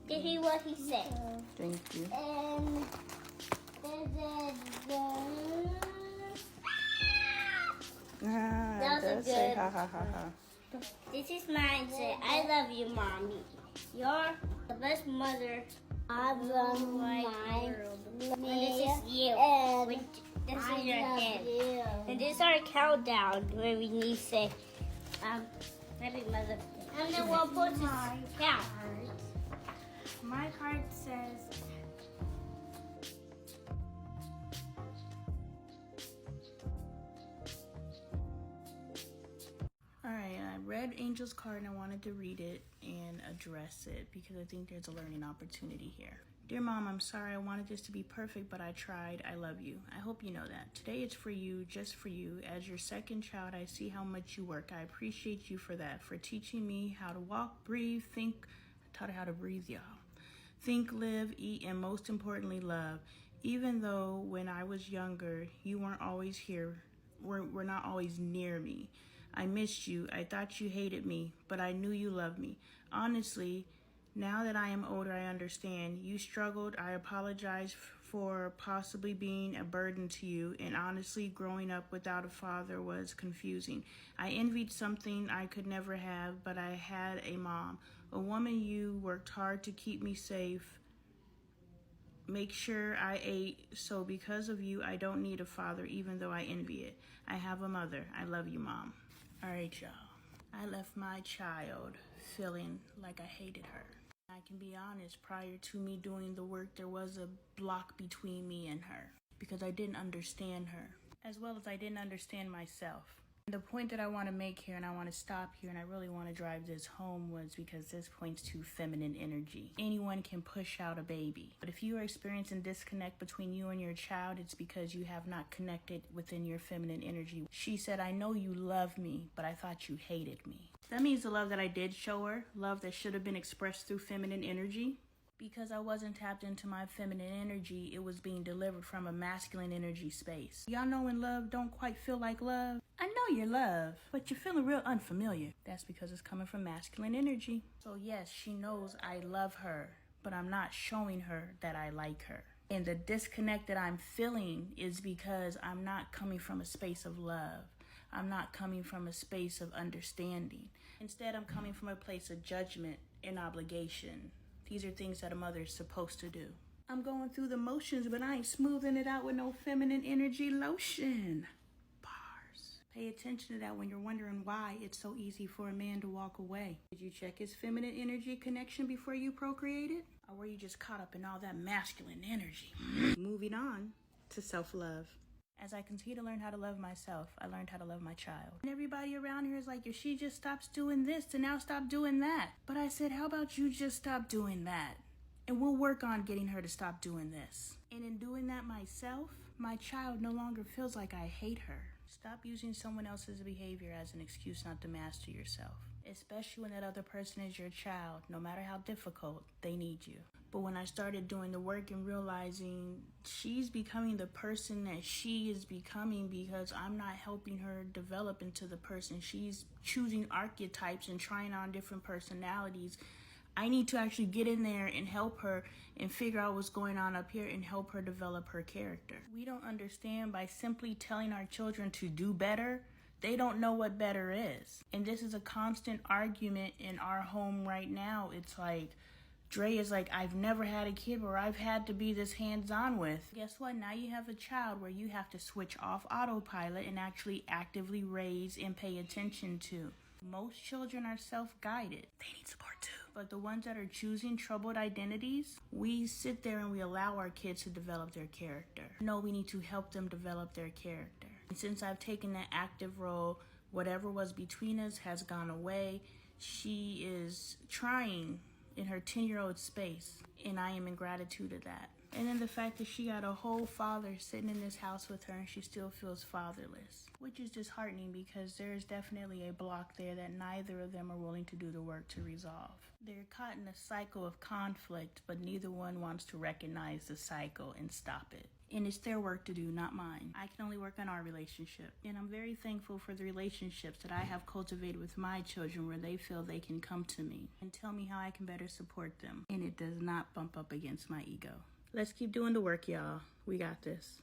Did he what he said? Thank you. And That was does a say good- ha ha ha ha. this is mine. Say, I love you, mommy. You're the best mother. I love my my world. me, And this is you. and This I is your love hand. you. And this is our countdown where we need to say, happy mother. And then we'll put this count. My card says, Alright, I read Angel's card and I wanted to read it and address it because I think there's a learning opportunity here. Dear Mom, I'm sorry I wanted this to be perfect, but I tried. I love you. I hope you know that. Today it's for you, just for you. As your second child, I see how much you work. I appreciate you for that, for teaching me how to walk, breathe, think. I taught her how to breathe, y'all. Think, live, eat, and most importantly, love. Even though when I was younger, you weren't always here, were not always near me. I missed you. I thought you hated me, but I knew you loved me. Honestly, now that I am older, I understand. You struggled. I apologize for possibly being a burden to you. And honestly, growing up without a father was confusing. I envied something I could never have, but I had a mom. A woman you worked hard to keep me safe. Make sure I ate. So because of you, I don't need a father, even though I envy it. I have a mother. I love you, Mom. All right, y'all. I left my child feeling like I hated her. I can be honest, prior to me doing the work, there was a block between me and her because I didn't understand her, as well as I didn't understand myself. The point that I want to make here, and I want to stop here, and I really want to drive this home, was because this points to feminine energy. Anyone can push out a baby, but if you are experiencing disconnect between you and your child, it's because you have not connected within your feminine energy. She said, I know you love me, but I thought you hated me. That means the love that I did show her, love that should have been expressed through feminine energy, because I wasn't tapped into my feminine energy, it was being delivered from a masculine energy space. Y'all know when love don't quite feel like love? I know you're love, but you're feeling real unfamiliar. That's because it's coming from masculine energy. So yes, she knows I love her, but I'm not showing her that I like her. And the disconnect that I'm feeling is because I'm not coming from a space of love. I'm not coming from a space of understanding. Instead, I'm coming from a place of judgment and obligation. These are things that a mother is supposed to do. I'm going through the motions, but I ain't smoothing it out with no feminine energy lotion. Bars. Pay attention to that when you're wondering why it's so easy for a man to walk away. Did you check his feminine energy connection before you procreated? Or were you just caught up in all that masculine energy? Moving on to self-love. As I continue to learn how to love myself, I learned how to love my child. And everybody around here is like, if she just stops doing this, to now stop doing that. But I said, how about you just stop doing that? And we'll work on getting her to stop doing this. And in doing that myself, my child no longer feels like I hate her. Stop using someone else's behavior as an excuse not to master yourself. Especially when that other person is your child. No matter how difficult, they need you. But when I started doing the work and realizing she's becoming the person that she is becoming because I'm not helping her develop into the person. She's choosing archetypes and trying on different personalities. I need to actually get in there and help her and figure out what's going on up here and help her develop her character. We don't understand by simply telling our children to do better. They don't know what better is. And this is a constant argument in our home right now. It's like, Dre is like, I've never had a kid where I've had to be this hands-on with. Guess what? Now you have a child where you have to switch off autopilot and actually actively raise and pay attention to. Most children are self-guided. They need support too. But the ones that are choosing troubled identities, we sit there and we allow our kids to develop their character. No, we need to help them develop their character. And since I've taken that active role, whatever was between us has gone away. She is trying in her 10-year-old space, and I am in gratitude of that. And then the fact that she got a whole father sitting in this house with her and she still feels fatherless, which is disheartening because there is definitely a block there that neither of them are willing to do the work to resolve. They're caught in a cycle of conflict, but neither one wants to recognize the cycle and stop it. And it's their work to do, not mine. I can only work on our relationship. And I'm very thankful for the relationships that I have cultivated with my children where they feel they can come to me and tell me how I can better support them. And it does not bump up against my ego. Let's keep doing the work, y'all. We got this.